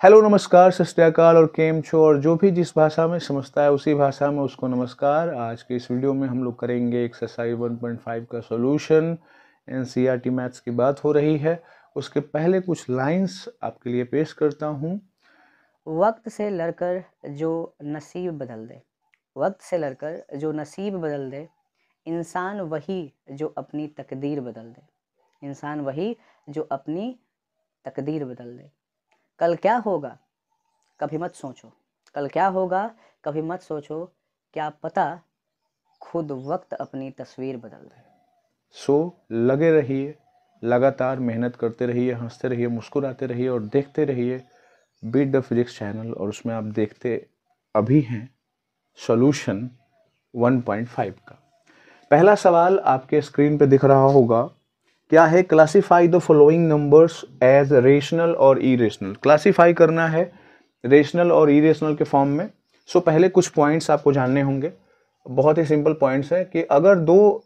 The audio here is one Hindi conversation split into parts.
हेलो, नमस्कार, सत श्री अकाल और केम छो। और जो भी जिस भाषा में समझता है उसी भाषा में उसको नमस्कार। आज के इस वीडियो में हम लोग करेंगे एक्सरसाइज 1.5 का सॉल्यूशन। एनसीईआरटी मैथ्स की बात हो रही है। उसके पहले कुछ लाइंस आपके लिए पेश करता हूँ। वक्त से लड़कर जो नसीब बदल दे, वक्त से लड़कर जो नसीब बदल दे, इंसान वही जो अपनी तकदीर बदल दे, इंसान वही जो अपनी तकदीर बदल दे। कल क्या होगा कभी मत सोचो, कल क्या होगा कभी मत सोचो, क्या पता खुद वक्त अपनी तस्वीर बदल दे। सो लगे रहिए, लगातार मेहनत करते रहिए, हंसते रहिए, मुस्कुराते रहिए और देखते रहिए बीट द फिजिक्स चैनल। और उसमें आप देखते अभी हैं सॉल्यूशन 1.5 का। पहला सवाल आपके स्क्रीन पे दिख रहा होगा। क्या है? Classify the following numbers as rational or irrational. Classify करना है रेशनल और इरेशनल के फॉर्म में। सो पहले कुछ पॉइंट्स आपको जानने होंगे। बहुत ही सिंपल पॉइंट्स है कि अगर दो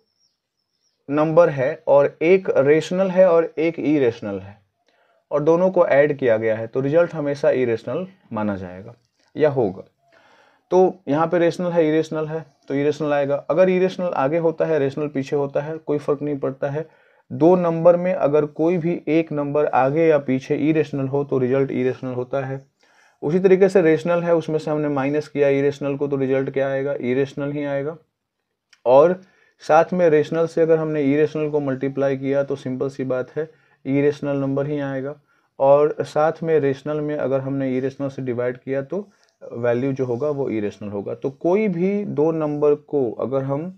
नंबर है और एक रेशनल है और एक इरेशनल है और दोनों को ऐड किया गया है तो रिजल्ट हमेशा इरेशनल माना जाएगा या होगा। तो यहाँ पे रेशनल है, इरेशनल है तो इरेशनल आएगा। अगर इरेशनल आगे होता है, रेशनल पीछे होता है, कोई फर्क नहीं पड़ता है। दो नंबर में अगर कोई भी एक नंबर आगे या पीछे इरेशनल हो तो रिजल्ट इरेशनल होता है। उसी तरीके से रेशनल है, उसमें से हमने माइनस किया इरेशनल को तो रिजल्ट क्या आएगा? इरेशनल ही आएगा। और साथ में रेशनल से अगर हमने इरेशनल को मल्टीप्लाई किया तो सिंपल सी बात है इरेशनल नंबर ही आएगा। और साथ में रेशनल में अगर हमने इरेशनल से डिवाइड किया तो वैल्यू जो होगा वो इरेशनल होगा। तो कोई भी दो नंबर को अगर हम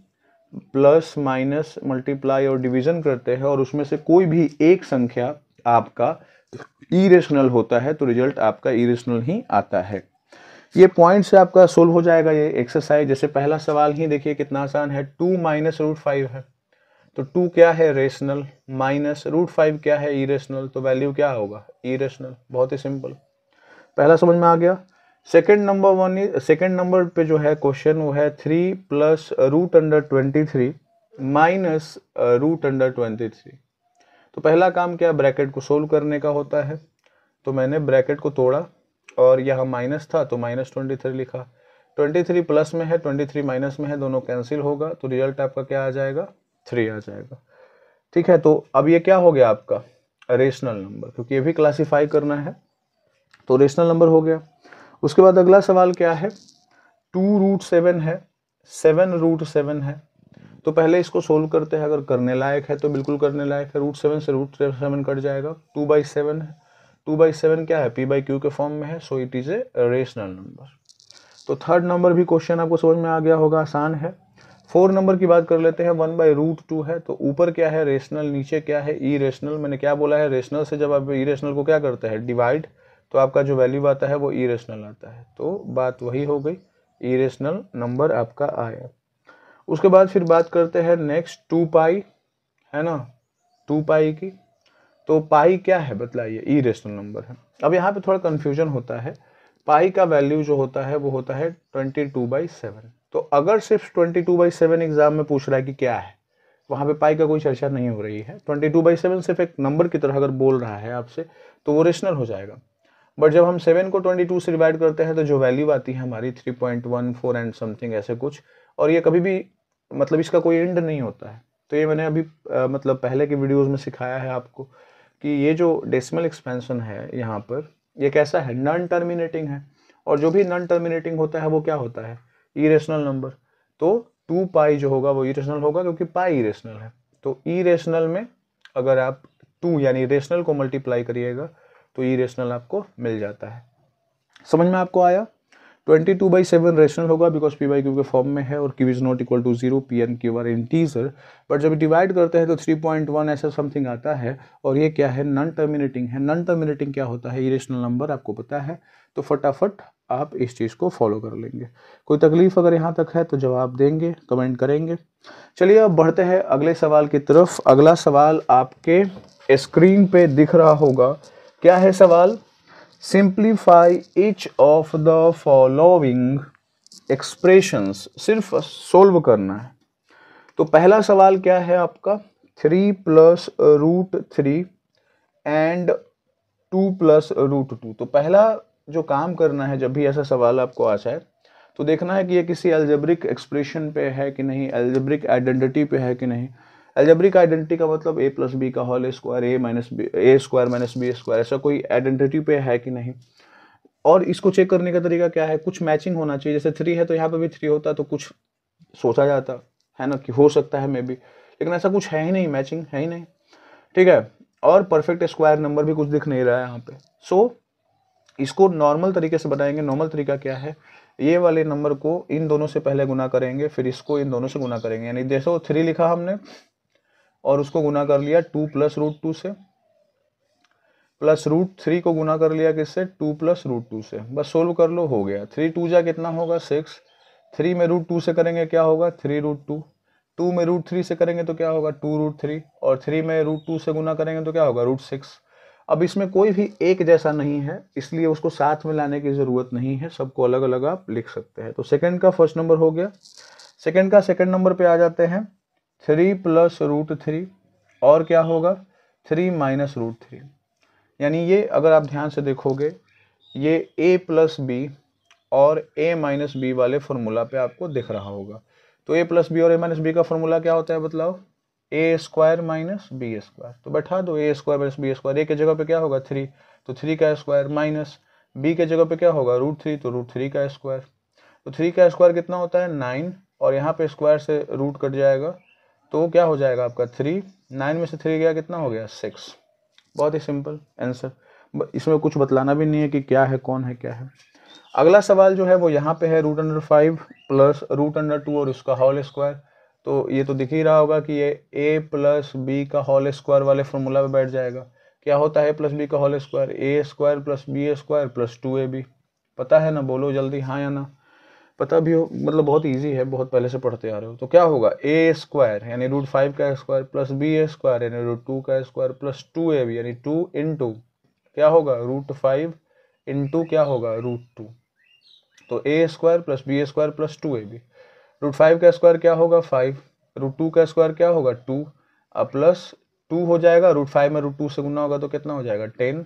प्लस माइनस मल्टीप्लाई और डिवीजन करते हैं और उसमें से कोई भी एक संख्या आपका इरेशनल होता है तो रिजल्ट आपका इरेशनल ही आता है। ये पॉइंट से आपका सोल्व हो जाएगा ये एक्सरसाइज। जैसे पहला सवाल ही देखिए कितना आसान है। 2 माइनस रूट 5 है तो 2 क्या है? रेशनल, माइनस रूट 5 क्या है? इरेशनल, तो वैल्यू क्या होगा? इरेशनल। बहुत ही सिंपल, पहला समझ में आ गया। सेकेंड नंबर पे जो है क्वेश्चन वो है 3 plus root under 23 minus root under 23। तो पहला काम क्या? ब्रैकेट को सोल्व करने का होता है। तो मैंने ब्रैकेट को तोड़ा और यहाँ माइनस था तो माइनस 23 लिखा। 23 प्लस में है, 23 माइनस में है, दोनों कैंसिल होगा तो रिजल्ट आपका क्या आ जाएगा? 3 आ जाएगा। ठीक है, तो अब ये क्या हो गया आपका? रेशनल नंबर, क्योंकि ये भी क्लासीफाई करना है तो रेशनल नंबर हो गया। उसके बाद अगला सवाल क्या है? 2√7 है, 7√7 है। तो पहले इसको सोल्व करते हैं। अगर करने लायक है तो बिल्कुल करने लायक है। √7 से √7 कट जाएगा। 2/7 है। 2/7 क्या है? p/q के फॉर्म में है, so it is a rational number. तो थर्ड नंबर भी क्वेश्चन आपको समझ में आ गया होगा, आसान है। 4 नंबर की बात कर लेते हैं। 1/√2 है तो ऊपर क्या है? रेशनल, नीचे क्या है? इरेशनल। मैंने क्या बोला है? रेशनल से जब आप इरेशनल को क्या करते हैं? डिवाइड, तो आपका जो वैल्यू आता है वो इरेशनल आता है। तो बात वही हो गई, इरेशनल नंबर आपका आया। उसके बाद फिर बात करते हैं नेक्स्ट 2 पाई, है ना, 2 पाई की। तो पाई क्या है बतलाइए? इरेशनल नंबर है। अब यहाँ पे थोड़ा कंफ्यूजन होता है। पाई का वैल्यू जो होता है वो होता है 22/7। तो अगर सिर्फ 22/7 एग्जाम में पूछ रहा है कि क्या है, वहां पे पाई का कोई चर्चा नहीं हो रही है। 22/7 सिर्फ एक नंबर की तरह अगर बोल रहा है आपसे तो वो रेशनल हो जाएगा। बट जब हम 7 को 22 से डिवाइड करते हैं तो जो वैल्यू आती है हमारी 3.14 एंड समथिंग ऐसे कुछ, और ये कभी भी मतलब इसका कोई एंड नहीं होता है। तो ये मैंने अभी मतलब पहले के वीडियोस में सिखाया है आपको कि ये जो डेसिमल एक्सपेंशन है यहाँ पर, ये कैसा है? नॉन टर्मिनेटिंग है। और जो भी नॉन टर्मिनेटिंग होता है वो क्या होता है? Irrational number. तो 2 पाई जो होगा वो इरेशनल होगा क्योंकि पाई इरेशनल है। तो इरेशनल में अगर आप 2 यानी रेशनल को मल्टीप्लाई करिएगा तो इरेशनल आपको मिल जाता है। समझ में आपको आया? 22/7 रेशनल होगा बिकॉज p/q के फॉर्म में है और q is not equal to 0, p and q are integer. But जब डिवाइड करते हैं तो 3.1 ऐसा समथिंग आता है। और ये क्या है? नॉन टर्मिनेटिंग है। नॉन टर्मिनेटिंग क्या होता है? इरेशनल नंबर, आपको पता है। तो फटाफट आप इस चीज़ को फॉलो कर लेंगे। कोई तकलीफ अगर यहाँ तक है तो जवाब देंगे, कमेंट करेंगे। चलिए अब बढ़ते हैं अगले सवाल की तरफ। अगला सवाल आपके स्क्रीन पे दिख रहा होगा। क्या है सवाल? Simplify each of the following expressions. सिर्फ सोल्व करना है। तो पहला सवाल क्या है आपका? 3 प्लस √3 एंड 2 प्लस रूट 2। तो पहला जो काम करना है जब भी ऐसा सवाल आपको आ जाए तो देखना है कि ये किसी अलजेब्रिक एक्सप्रेशन पे है कि नहीं, अलजेब्रिक आइडेंटिटी पे है कि नहीं। अलजेब्रिक आइडेंटिटी का मतलब ए प्लस बी का whole square, A square minus b square, ऐसा कोई आइडेंटिटी पे है कि नहीं। और इसको चेक करने का तरीका क्या है, कुछ मैचिंग होना चाहिए। जैसे 3 है तो यहाँ पे भी 3 होता तो कुछ सोचा जाता है ना कि हो सकता है मे बी, लेकिन ऐसा कुछ है ही नहीं, मैचिंग है ही नहीं, ठीक है। और परफेक्ट स्क्वायर नंबर भी कुछ दिख नहीं रहा है यहाँ पे। सो इसको नॉर्मल तरीके से बनाएंगे। नॉर्मल तरीका क्या है, ये वाले नंबर को इन दोनों से पहले गुना करेंगे, फिर इसको इन दोनों से गुना करेंगे। यानी देखो 3 लिखा हमने और उसको गुना कर लिया 2 प्लस रूट 2 से, प्लस रूट 3 को गुना कर लिया किससे, 2 प्लस रूट 2 से। बस सोल्व कर लो, हो गया। 3 2 जा कितना होगा 6, 3 में रूट 2 से करेंगे क्या होगा 3 रूट 2, 2 में रूट 3 से करेंगे तो क्या होगा 2 रूट 3, और 3 में रूट 2 से गुना करेंगे तो क्या होगा रूट 6। अब इसमें कोई भी एक जैसा नहीं है, इसलिए उसको साथ में लाने की ज़रूरत नहीं है, सबको अलग अलग आप लिख सकते हैं। तो सेकंड का फर्स्ट नंबर हो गया। सेकंड का सेकंड नंबर पे आ जाते हैं, 3 प्लस रूट 3 और क्या होगा 3 माइनस रूट 3। यानी ये अगर आप ध्यान से देखोगे ये a प्लस बी और a माइनस बी वाले फॉर्मूला पे आपको दिख रहा होगा। तो a प्लस बी और a माइनस बी का फॉर्मूला क्या होता है बतलाओ, ए स्क्वायर माइनस बी स्क्वायर। तो बैठा दो ए स्क्वायर माइनस बी स्क्वायर, ए के जगह पे क्या होगा 3, तो 3 का स्क्वायर, माइनस बी के जगह पे क्या होगा रूट 3, तो रूट 3 का स्क्वायर। तो 3 का स्क्वायर कितना होता है 9, और यहाँ पे स्क्वायर से रूट कट जाएगा तो क्या हो जाएगा आपका 3, 9 में से 3 गया कितना हो गया 6। बहुत ही सिंपल आंसर, इसमें कुछ बतलाना भी नहीं है कि क्या है कौन है क्या है। अगला सवाल जो है वो यहाँ पे है √5 प्लस √2 और उसका होल स्क्वायर। तो ये तो दिख ही रहा होगा कि ये a प्लस बी का होल स्क्वायर वाले फॉर्मूला पे बैठ जाएगा। क्या होता है प्लस बी का whole square, A square plus B square plus 2ab। पता है ना, बोलो जल्दी हाँ या ना। पता भी हो मतलब बहुत इजी है, बहुत पहले से पढ़ते आ रहे हो। तो क्या होगा ए स्क्वायर यानी √5 का स्क्वायर प्लस बी स्क्वायर यानी √2 का स्क्वायर प्लस 2ab यानी 2 इंटू क्या होगा √5 इंटू क्या होगा √2। तो A square plus B square plus 2ab। √5 का स्क्वायर क्या होगा 5, √2 का स्क्वायर क्या होगा 2, अब प्लस 2 हो जाएगा, √5 में √2 से गुना होगा तो कितना हो जाएगा 10,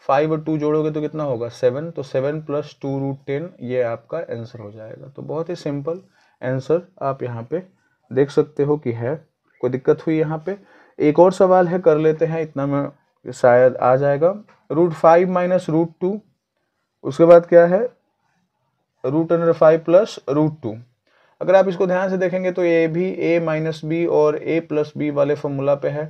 5 और 2 जोड़ोगे तो कितना होगा 7, तो 7 प्लस 2 √10 ये आपका आंसर हो जाएगा। तो बहुत ही सिंपल आंसर आप यहाँ पे देख सकते हो कि है। कोई दिक्कत हुई यहाँ पे? एक और सवाल है, कर लेते हैं, इतना में शायद आ जाएगा। √5 माइनस √2, उसके बाद क्या है √5 प्लस √2। अगर आप इसको ध्यान से देखेंगे तो ये भी a माइनस बी और a प्लस बी वाले फॉर्मूला पे है।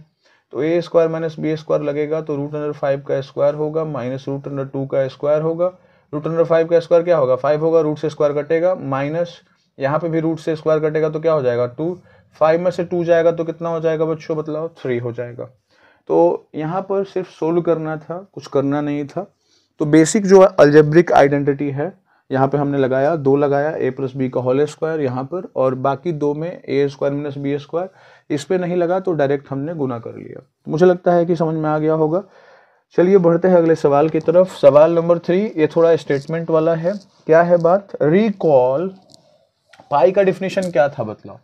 तो a square minus b square लगेगा तो √5 का स्क्वायर होगा माइनस √2 का स्क्वायर होगा। √5 का स्क्वायर क्या होगा 5 होगा, रूट से स्क्वायर कटेगा, माइनस यहाँ पे भी रूट से स्क्वायर कटेगा तो क्या हो जाएगा 2, 5 में से 2 जाएगा तो कितना हो जाएगा बच्चों बतलाओ 3 हो जाएगा। तो यहाँ पर सिर्फ सोल्व करना था, कुछ करना नहीं था। तो बेसिक जो अलजेब्रिक आइडेंटिटी है यहाँ पे हमने लगाया, 2 लगाया, a प्लस बी का होल स्क्वायर यहाँ पर, और बाकी 2 में a square minus b square. इस पे नहीं लगा तो डायरेक्ट हमने गुना कर लिया। तो मुझे लगता है कि समझ में आ गया होगा। चलिए बढ़ते हैं अगले सवाल की तरफ। सवाल नंबर 3 ये थोड़ा स्टेटमेंट वाला है। क्या है बात, रिकॉल पाई का डिफिनीशन क्या था बतलाओ।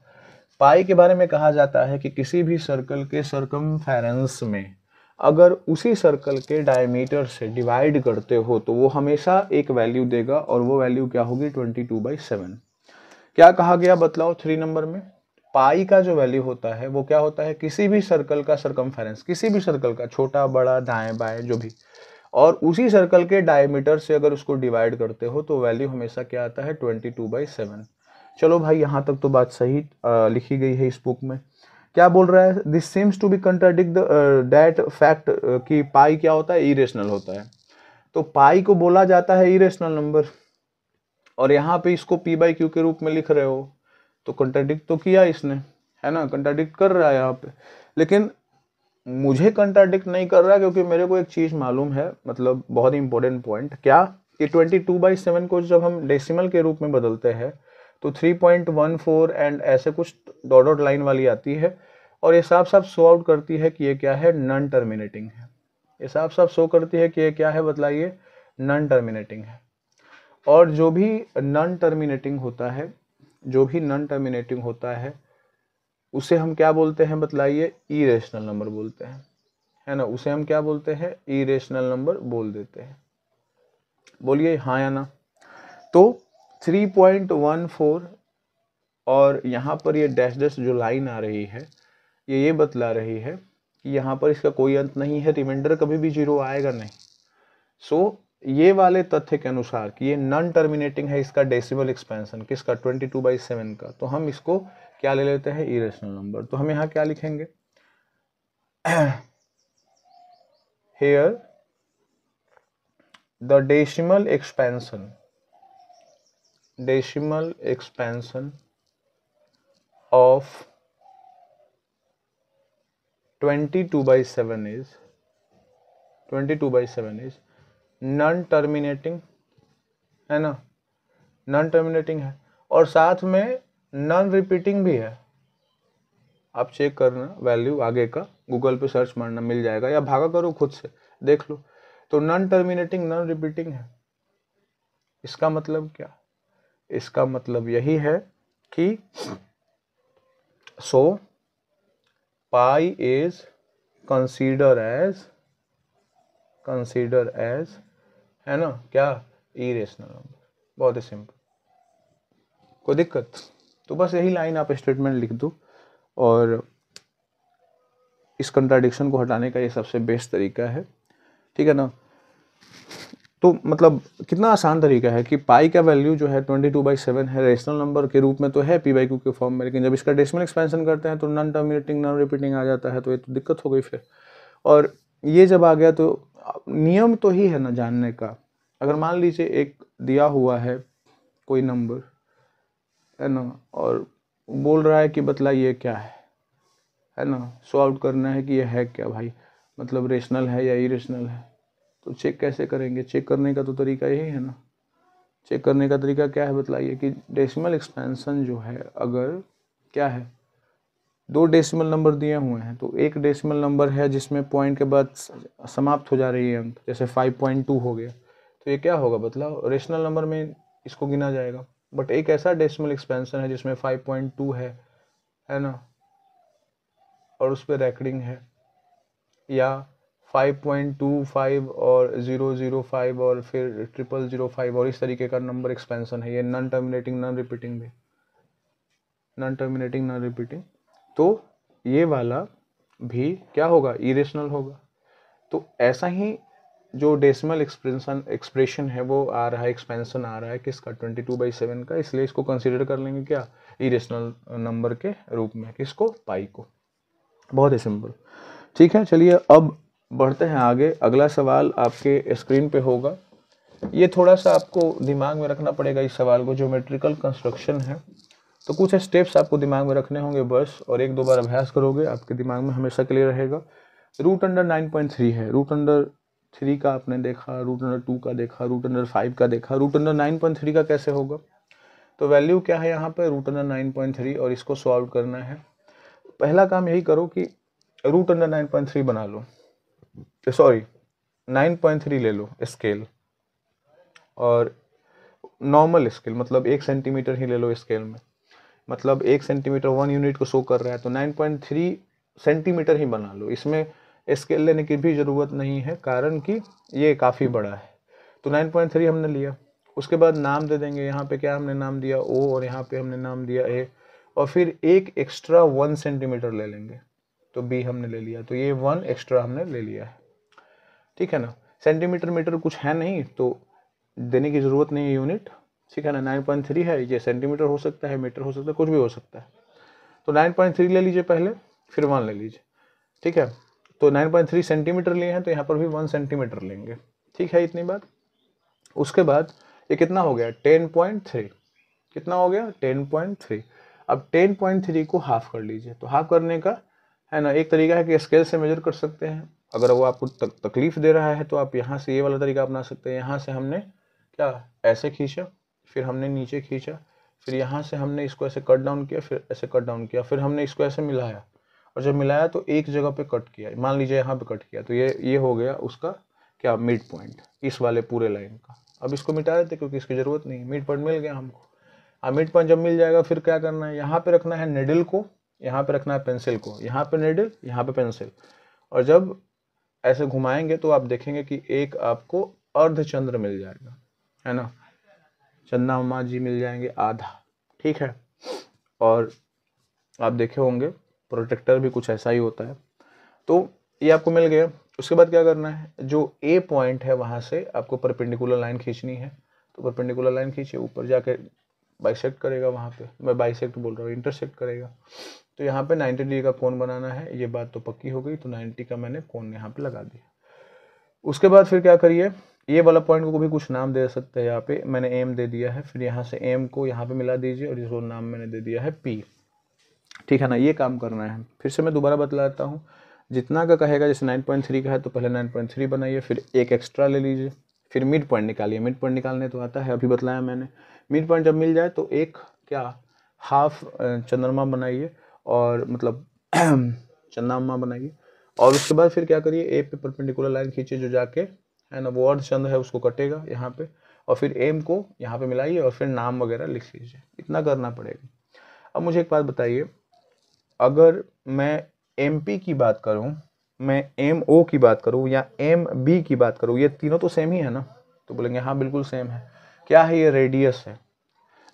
पाई के बारे में कहा जाता है कि किसी भी सर्कल के सर्कमफेरेंस में अगर उसी सर्कल के डायमीटर से डिवाइड करते हो तो वो हमेशा एक वैल्यू देगा, और वो वैल्यू क्या होगी 22/7। क्या कहा गया बतलाओ 3 नंबर में, पाई का जो वैल्यू होता है वो क्या होता है किसी भी सर्कल का सर्कमफेरेंस, किसी भी सर्कल का छोटा बड़ा दाएं बाएं जो भी, और उसी सर्कल के डायमीटर से अगर उसको डिवाइड करते हो तो वैल्यू हमेशा क्या आता है 22/7। चलो भाई यहाँ तक तो बात सही लिखी गई है इस बुक में। क्या बोल रहा है, this seems to be contradict that fact कि पाई क्या होता है इरेशनल होता है। तो पाई को बोला जाता है इरेशनल नंबर, और यहाँ पे इसको p/q के रूप में लिख रहे हो, तो कंट्राडिक्ट तो किया इसने, है ना, कंट्राडिक्ट कर रहा है यहाँ पे। लेकिन मुझे कंट्राडिक्ट नहीं कर रहा क्योंकि मेरे को एक चीज मालूम है, मतलब बहुत ही इंपॉर्टेंट पॉइंट, क्या कि 22/7 को जब हम डेसिमल के रूप में बदलते हैं तो 3.14 एंड ऐसे कुछ डॉट डॉट लाइन वाली आती है, और ये साफ साफ शो आउट करती है कि ये क्या है नॉन टर्मिनेटिंग है। ये साफ साफ शो करती है कि ये क्या है बतलाइए, नॉन टर्मिनेटिंग है। और जो भी नॉन टर्मिनेटिंग होता है, जो भी नॉन टर्मिनेटिंग होता है उसे हम क्या बोलते हैं बतलाइए, इरेशनल नंबर बोलते हैं, है ना, उसे हम क्या बोलते हैं, इरेशनल नंबर बोल देते हैं। बोलिए हाँ या ना। तो 3.14 और यहाँ पर ये डैश डैश जो लाइन आ रही है ये बतला रही है कि यहाँ पर इसका कोई अंत नहीं है, रिमाइंडर कभी भी 0 आएगा नहीं। सो ये वाले तथ्य के अनुसार कि ये नॉन टर्मिनेटिंग है, इसका डेसिमल एक्सपेंशन किसका, 22/7 का, तो हम इसको क्या ले लेते हैं, इरेशनल नंबर। तो हम यहाँ क्या लिखेंगे, here the decimal expansion of 22/7 is non terminating, है ना, नॉन टर्मिनेटिंग है और साथ में नॉन रिपीटिंग भी है। आप चेक करना वैल्यू आगे का, गूगल पे सर्च मारना मिल जाएगा या भागा करो खुद से देख लो। तो नॉन टर्मिनेटिंग नॉन रिपीटिंग है। इसका मतलब क्या, इसका मतलब यही है कि सो पाई इज कंसीडर एज है ना क्या, इरेशनल नंबर। बहुत ही सिंपल, कोई दिक्कत। तो बस यही लाइन आप स्टेटमेंट लिख दो और इस कंट्राडिक्शन को हटाने का ये सबसे बेस्ट तरीका है, ठीक है ना। तो मतलब कितना आसान तरीका है कि पाई का वैल्यू जो है 22/7 है, रेशनल नंबर के रूप में तो है p/q के फॉर्म में, लेकिन जब इसका डेसिमल एक्सपेंशन करते हैं तो नॉन टर्मिनेटिंग नॉन रिपीटिंग आ जाता है, तो ये तो दिक्कत हो गई फिर। और ये जब आ गया तो नियम तो ही है ना जानने का। अगर मान लीजिए एक दिया हुआ है कोई नंबर, है ना, और बोल रहा है कि बतलाइए क्या है ना, सॉल्व करना है कि ये है क्या भाई, मतलब रेशनल है या इरेशनल है। तो चेक कैसे करेंगे, चेक करने का तो तरीका यही है ना। चेक करने का तरीका क्या है बतलाइए, कि डेसिमल एक्सपेंशन जो है, अगर क्या है, 2 डेसिमल नंबर दिए हुए हैं, तो एक डेसिमल नंबर है जिसमें पॉइंट के बाद समाप्त हो जा रही है अंक, जैसे 5.2 हो गया, तो ये क्या होगा बतलाओ, रेशनल नंबर में इसको गिना जाएगा। बट एक ऐसा डेसिमल एक्सपेंशन है जिसमें 5.2 है ना, और उस पर रैकडिंग है, या 5.25 और 005 और फिर 0005 और इस तरीके का नंबर एक्सपेंशन है, ये नॉन टर्मिनेटिंग नॉन रिपीटिंग भी, नॉन टर्मिनेटिंग नॉन रिपीटिंग, तो ये वाला भी क्या होगा, इरेशनल होगा। तो ऐसा ही जो डेसिमल एक्सप्रेशन है वो आ रहा है, एक्सपेंशन आ रहा है किसका, 22/7 का, इसलिए इसको कंसीडर कर लेंगे क्या, इरेशनल नंबर के रूप में, किसको, पाई को। बहुत ही सिंपल, ठीक है। चलिए अब बढ़ते हैं आगे। अगला सवाल आपके स्क्रीन पे होगा, ये थोड़ा सा आपको दिमाग में रखना पड़ेगा इस सवाल को, ज्योमेट्रिकल कंस्ट्रक्शन है, तो कुछ स्टेप्स आपको दिमाग में रखने होंगे बस, और 1-2 बार अभ्यास करोगे आपके दिमाग में हमेशा क्लियर रहेगा। रूट अंडर 9.3 है, रूट अंडर 3 का आपने देखा, रूट अंडर 2 का देखा, रूट अंडर 5 का देखा, रूट अंडर 9.3 का कैसे होगा। तो वैल्यू क्या है यहाँ पे, रूट अंडर 9.3, और इसको सॉल्व करना है। पहला काम यही करो कि रूट अंडर 9.3 बना लो, सॉरी 9.3 ले लो स्केल, और नॉर्मल स्केल मतलब 1 सेंटीमीटर ही ले लो स्केल में, मतलब 1 सेंटीमीटर 1 यूनिट को शो कर रहा है, तो 9.3 सेंटीमीटर ही बना लो। इसमें स्केल लेने की भी ज़रूरत नहीं है, कारण कि ये काफ़ी बड़ा है। तो 9.3 हमने लिया, उसके बाद नाम दे देंगे, यहाँ पे क्या हमने नाम दिया O, और यहाँ पे हमने नाम दिया A, और फिर एक एक्स्ट्रा 1 सेंटीमीटर ले लेंगे, तो B हमने ले लिया, तो ये 1 एक्स्ट्रा हमने ले लिया है, ठीक है ना। सेंटीमीटर मीटर कुछ है नहीं तो देने की ज़रूरत नहीं है यूनिट, ठीक है ना। 9.3 है, ये सेंटीमीटर हो सकता है, मीटर हो सकता है, कुछ भी हो सकता है। तो 9.3 ले लीजिए पहले, फिर 1 ले लीजिए, ठीक है। तो 9.3 सेंटीमीटर लिए हैं, तो यहाँ पर भी 1 सेंटीमीटर लेंगे, ठीक है, इतनी बात। उसके बाद ये कितना हो गया, 10.3, कितना हो गया, 10.3। अब 10.3 को हाफ कर लीजिए, तो हाफ करने का है ना एक तरीका है कि स्केल से मेजर कर सकते हैं। अगर वो आपको तकलीफ दे रहा है तो आप यहाँ से ये वाला तरीका अपना सकते हैं। यहाँ से हमने क्या ऐसे खींचा, फिर हमने नीचे खींचा, फिर यहाँ से हमने इसको ऐसे कट डाउन किया, फिर ऐसे कट डाउन किया, फिर हमने इसको ऐसे मिलाया, और जब मिलाया तो एक जगह पे कट किया, मान लीजिए यहाँ पे कट किया, तो ये हो गया उसका क्या, मिड पॉइंट इस वाले पूरे लाइन का। अब इसको मिटा देते क्योंकि इसकी ज़रूरत नहीं, मिड पॉइंट मिल गया हमको। अब मिड पॉइंट जब मिल जाएगा फिर क्या करना है, यहाँ पे रखना है निडल को, यहाँ पे रखना है पेंसिल को, यहाँ पे निडल यहाँ पे पेंसिल, और जब ऐसे घुमाएंगे तो आप देखेंगे कि एक आपको अर्धचंद्र मिल जाएगा, है ना, चंद्रमा जी मिल जाएंगे आधा, ठीक है। और आप देखे होंगे प्रोटेक्टर भी कुछ ऐसा ही होता है। तो ये आपको मिल गया। उसके बाद क्या करना है, जो ए पॉइंट है वहां से आपको परपेंडिकुलर लाइन खींचनी है। तो परपेंडिकुलर लाइन खींचिए, ऊपर जाके बाइसेक्ट करेगा, वहां पे मैं बाइसेक्ट बोल रहा हूँ, इंटरसेक्ट करेगा। तो यहाँ पे 90 डिग्री का कोण बनाना है, ये बात तो पक्की हो गई। तो 90 का मैंने कोण यहाँ पे लगा दिया। उसके बाद फिर क्या करिए, ये वाला पॉइंट को भी कुछ नाम दे सकते हैं। यहाँ पे मैंने एम दे दिया है, फिर यहाँ से एम को यहाँ पे मिला दीजिए और इसको नाम मैंने दे दिया है पी, ठीक है ना। ये काम करना है। फिर से मैं दोबारा बतलाता हूँ, जितना का कहेगा, जैसे 9.3 का है तो पहले 9.3 बनाइए, फिर एक एक्स्ट्रा ले लीजिए, फिर मिड पॉइंट निकालिए। मिड पॉइंट निकालने तो आता है, अभी बतलाया मैंने। मिड पॉइंट जब मिल जाए तो एक क्या हाफ चंद्रमा बनाइए, और मतलब चंद्रमा बनाइए। और उसके बाद फिर क्या करिए, ए पे परपेंडिकुलर लाइन खींचिए, जो जाके है ना वो अर्धचंद्र है उसको कटेगा यहाँ पे, और फिर एम को यहाँ पे मिलाइए और फिर नाम वगैरह लिख लीजिए। इतना करना पड़ेगा। अब मुझे एक बात बताइए, अगर मैं MP की बात करूं, मैं MO की बात करूं या MB की बात करूं, ये तीनों तो सेम ही है ना। तो बोलेंगे हाँ बिल्कुल सेम है। क्या है, ये रेडियस है।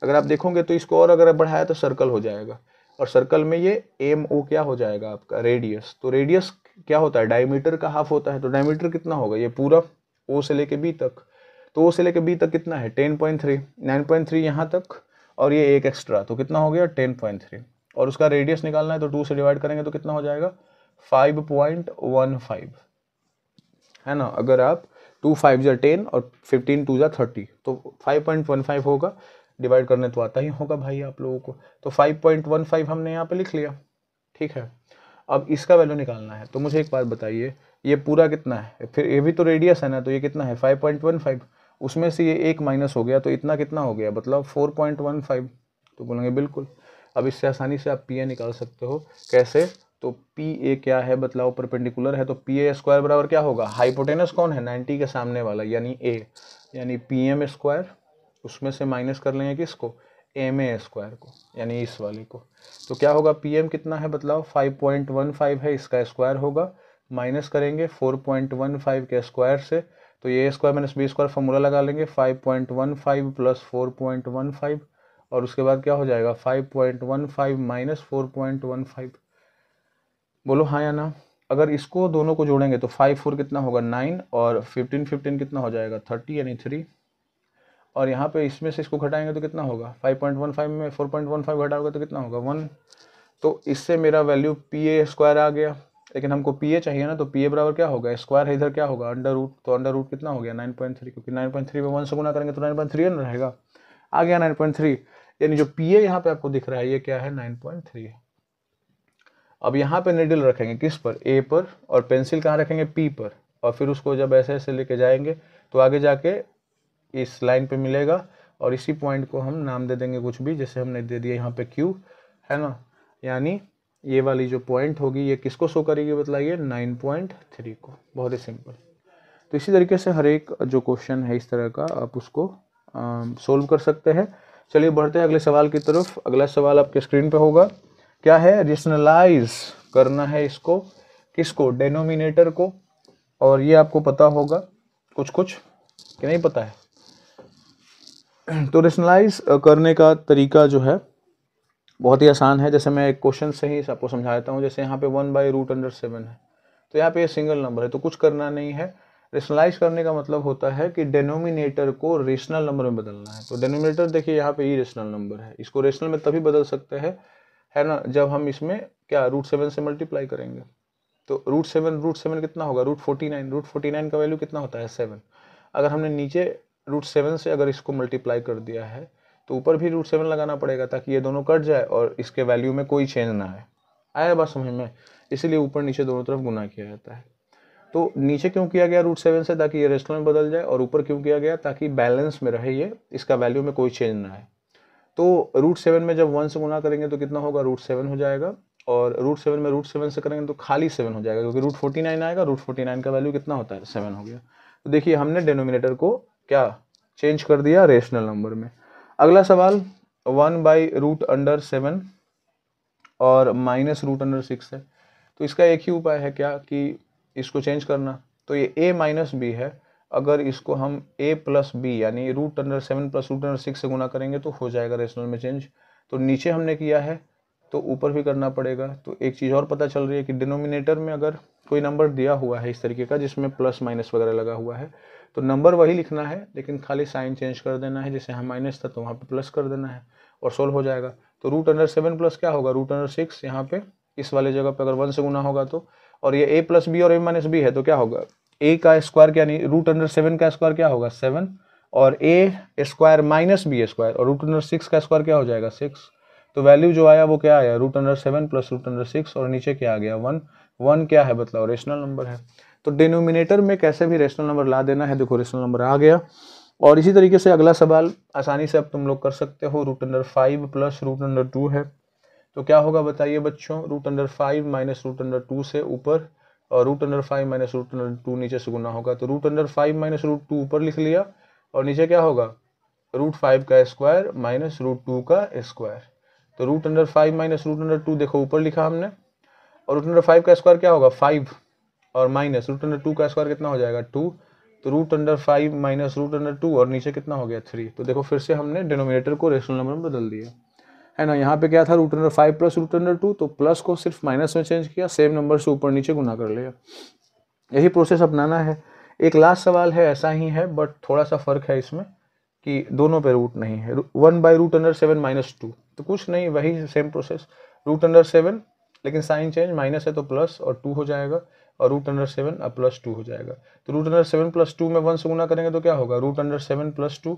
अगर आप देखोगे तो इसको और अगर बढ़ाया तो सर्कल हो जाएगा, और सर्कल में ये MO क्या हो जाएगा आपका, रेडियस। तो रेडियस क्या होता है, डायमीटर का हाफ होता है। तो डायमीटर कितना होगा, ये पूरा O से लेके B तक। तो O से लेके B तक कितना है, 10.3, 9.3 यहाँ तक, और ये एक एक्स्ट्रा, तो कितना हो गया 10.3। और उसका रेडियस निकालना है तो 2 से डिवाइड करेंगे तो कितना हो जाएगा 5.15, है ना। अगर आप 2 5 जा 10 और 15 2 जा 30, तो 5.15 होगा। डिवाइड करने तो आता ही होगा भाई आप लोगों को। तो 5.15 हमने यहाँ पे लिख लिया, ठीक है। अब इसका वैल्यू निकालना है। तो मुझे एक बात बताइए, ये पूरा कितना है, फिर ये भी तो रेडियस है ना, तो ये कितना है 5.15, उसमें से ये एक माइनस हो गया, तो इतना कितना हो गया, मतलब 4.15। तो बोलेंगे बिल्कुल। अब इससे आसानी से आप पी ए निकाल सकते हो। कैसे, तो पी ए क्या है बतलाओ, परपेंडिकुलर है तो पी ए स्क्वायर बराबर क्या होगा, हाइपोटेनस कौन है 90 के सामने वाला, यानी ए, यानी पी एम स्क्वायर, उसमें से माइनस कर लेंगे किसको, एम ए स्क्वायर को, यानी इस वाले को। तो क्या होगा, पी एम कितना है बतलाओ, 5.15 है, इसका स्क्वायर होगा, माइनस करेंगे 4.15 के स्क्वायर से, तो ये square minus b square formula लगा लेंगे, 5.15 प्लस 4.15, और उसके बाद क्या हो जाएगा 5.15 माइनस 4.15। बोलो हाँ या ना। अगर इसको दोनों को जोड़ेंगे तो 5 4 कितना होगा 9, और 15 15 कितना हो जाएगा 30, यानी 3। और यहाँ पे इसमें से इसको घटाएंगे तो कितना होगा, 5.15 में 4.15 घटाओगे तो कितना होगा 1। तो इससे मेरा वैल्यू पी ए स्क्वायर आ गया। लेकिन हमको पी ए चाहिए ना, तो पी ए बराबर क्या होगा, स्क्वायर है इधर क्या होगा अंडर रूट, तो अंडर रूट कितना हो गया 9.3, क्योंकि 9.3 में 1 से गुना करेंगे तो 9.3 रहेगा, आ गया 9.3। यानी जो पी ए यहाँ पे आपको दिख रहा है ये क्या है 9.3 है। अब यहाँ पे निडल रखेंगे किस पर, ए पर, और पेंसिल कहाँ रखेंगे पी पर, और फिर उसको जब ऐसे ऐसे लेके जाएंगे तो आगे जाके इस लाइन पे मिलेगा, और इसी पॉइंट को हम नाम दे देंगे कुछ भी, जैसे हमने दे दिया यहाँ पे क्यू, है ना। यानी ये वाली जो पॉइंट होगी ये किसको शो करेगी बतलाइए, 9.3 को। बहुत ही सिंपल। तो इसी तरीके से हर एक जो क्वेश्चन है इस तरह का आप उसको सोल्व कर सकते हैं। चलिए बढ़ते हैं अगले सवाल की तरफ। अगला सवाल आपके स्क्रीन पे होगा, क्या है, रेशनलाइज करना है इसको, किसको, डेनोमिनेटर को। और ये आपको पता होगा कुछ कुछ कि नहीं पता है। तो रेशनलाइज करने का तरीका जो है बहुत ही आसान है। जैसे मैं एक क्वेश्चन से ही आपको समझाता हूँ। जैसे यहाँ पे 1/√7 है, तो यहाँ पे ये सिंगल नंबर है, तो कुछ करना नहीं है। रेशनलाइज करने का मतलब होता है कि डेनोमिनेटर को रेशनल नंबर में बदलना है। तो डेनोमिनेटर देखिए यहाँ पे इरेशनल नंबर है, इसको रेशनल में तभी बदल सकते हैं, है ना, जब हम इसमें क्या √7 से मल्टीप्लाई करेंगे। तो √7 कितना होगा, √49। √49 का वैल्यू कितना होता है 7। अगर हमने नीचे √7 से अगर इसको मल्टीप्लाई कर दिया है तो ऊपर भी √7 लगाना पड़ेगा, ताकि ये दोनों कट जाए और इसके वैल्यू में कोई चेंज ना आए। आया बात समझ में, इसीलिए ऊपर नीचे दोनों तरफ गुना किया जाता है। तो नीचे क्यों किया गया √7 से, ताकि ये रेशनल में बदल जाए, और ऊपर क्यों किया गया, ताकि बैलेंस में रहे, ये इसका वैल्यू में कोई चेंज ना आए। तो √7 में जब 1 से गुना करेंगे तो कितना होगा, √7 हो जाएगा, और √7 में √7 से करेंगे तो खाली 7 हो जाएगा, क्योंकि √49 आएगा, √49 का वैल्यू कितना होता है 7 हो गया। तो देखिए हमने डेनोमिनेटर को क्या चेंज कर दिया रेशनल नंबर में। अगला सवाल 1/√7 और -√6 है। तो इसका एक ही उपाय है क्या, कि इसको चेंज करना, तो ये a माइनस बी है। अगर इसको हम a प्लस बी यानी √7 प्लस √6 से गुना करेंगे तो हो जाएगा रेशनल में चेंज। तो नीचे हमने किया है तो ऊपर भी करना पड़ेगा। तो एक चीज़ और पता चल रही है कि डिनोमिनेटर में अगर कोई नंबर दिया हुआ है इस तरीके का जिसमें प्लस माइनस वगैरह लगा हुआ है तो नंबर वही लिखना है, लेकिन खाली साइन चेंज कर देना है। जैसे यहाँ माइनस था तो वहाँ पे प्लस कर देना है और सोल्व हो जाएगा। तो √7 प्लस क्या होगा √6, यहाँ पे इस वाले जगह पे अगर 1 से गुना होगा तो, और ये a प्लस बी और a माइनस बी है तो क्या होगा a का स्क्वायर क्या नहीं √7 का स्क्वायर क्या होगा 7 और a square minus b square और √6 का स्क्वायर क्या हो जाएगा 6। तो वैल्यू जो आया वो क्या आया √7 प्लस √6 और नीचे क्या आ गया 1। 1 क्या है बतलाओ रेशनल नंबर है। तो डिनोमिनेटर में कैसे भी रेशनल नंबर ला देना है। देखो रेशनल नंबर आ गया। और इसी तरीके से अगला सवाल आसानी से अब तुम लोग कर सकते हो। √5 प्लस √2 है तो क्या होगा बताइए बच्चों। √5 माइनस √2 से ऊपर और √5 माइनस √2 नीचे से गुना होगा। तो √5 माइनस √2 ऊपर लिख लिया और नीचे क्या होगा √5 का स्क्वायर माइनस √2 का स्क्वायर। तो √5 माइनस √2 देखो ऊपर लिखा हमने और √5 का स्क्वायर क्या होगा 5 और माइनस √2 का स्क्वायर कितना हो जाएगा 2। तो √5 माइनस √2 और नीचे कितना हो गया 3। तो देखो फिर से हमने डिनोमिनेटर को रेशनल नंबर में बदल दिया है ना। यहाँ पे क्या था √5 प्लस √2 तो प्लस को सिर्फ माइनस में चेंज किया, सेम नंबर से ऊपर नीचे गुना कर लिया। यही प्रोसेस अपनाना है। एक लास्ट सवाल है ऐसा ही है बट थोड़ा सा फर्क है इसमें कि दोनों पे रूट नहीं है। 1/√7 माइनस 2 तो कुछ नहीं, वही सेम प्रोसेस √7 लेकिन साइन चेंज, माइनस है तो प्लस और 2 हो जाएगा और √7 अब प्लस 2 हो जाएगा। तो √7 प्लस 2 में 1 से गुना करेंगे तो क्या होगा √7 प्लस 2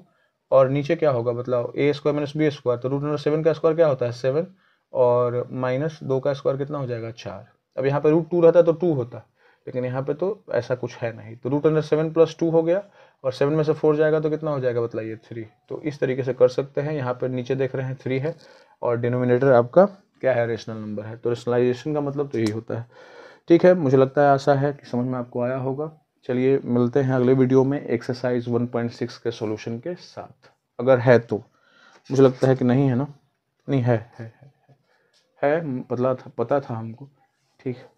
और नीचे क्या होगा मतलब a square minus b square. तो √7 का स्क्वायर क्या होता है 7 और माइनस 2 का स्क्वायर कितना हो जाएगा 4। अब यहाँ पे √2 रहता तो 2 होता, लेकिन यहाँ पे तो ऐसा कुछ है नहीं। तो √7 प्लस 2 हो गया और 7 में से 4 जाएगा तो कितना हो जाएगा बताइए 3। तो इस तरीके से कर सकते हैं। यहाँ पर नीचे देख रहे हैं 3 है और डिनोमिनेटर आपका क्या है रेशनल नंबर है। तो रेशनलाइजेशन का मतलब तो यही होता है। ठीक है, मुझे लगता है आशा है कि समझ में आपको आया होगा। चलिए मिलते हैं अगले वीडियो में एक्सरसाइज 1.6 के सॉल्यूशन के साथ। अगर है तो, मुझे लगता है कि नहीं है ना, नहीं है, पता था हमको। ठीक है।